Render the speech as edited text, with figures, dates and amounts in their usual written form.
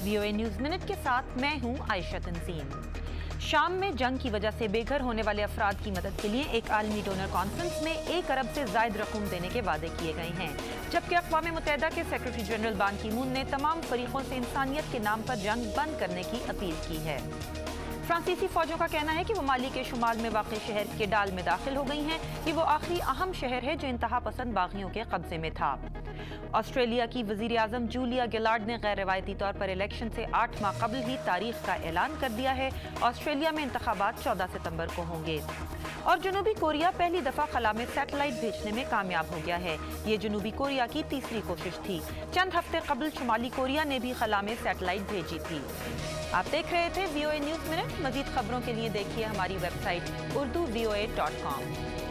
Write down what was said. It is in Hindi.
VOA न्यूज़ मिनट के साथ मैं हूं आयशा तंजीम। शाम में जंग की वजह से बेघर होने वाले अफराद की मदद के लिए एक आलमी डोनर कॉन्फ्रेंस में 1 अरब से ज़ायद रकूम देने के वादे किए गए हैं, जबकि अक़वाम मुत्तहिदा के सेक्रेटरी जनरल बान की मून ने तमाम फरीकों से इंसानियत के नाम पर जंग बंद करने की अपील की है। फ्रांसीसी फौजों का कहना है कि वो माली के शुमाल में वाक़ शहर के डाल में दाखिल हो गई हैं कि वो आखिरी अहम शहर है जो इंतहा पसंद बागियों के कब्जे में था। ऑस्ट्रेलिया की वज़ीर आज़म जूलिया गिलार्ड ने गैर रवायती तौर पर इलेक्शन से 8 माह कबल ही तारीख का ऐलान कर दिया है। ऑस्ट्रेलिया में इंतखाबात 14 सितंबर को होंगे। और जनूबी कोरिया पहली दफ़ा खला में सैटेलाइट भेजने में कामयाब हो गया है। ये जनूबी कोरिया की तीसरी कोशिश थी। चंद हफ्ते कबल शुमाली कोरिया ने भी खला में सैटेलाइट भेजी थी। आप देख रहे थे VOA न्यूज़ मिनट। मज़ीद खबरों के लिए देखिए हमारी वेबसाइट urduvoa.com।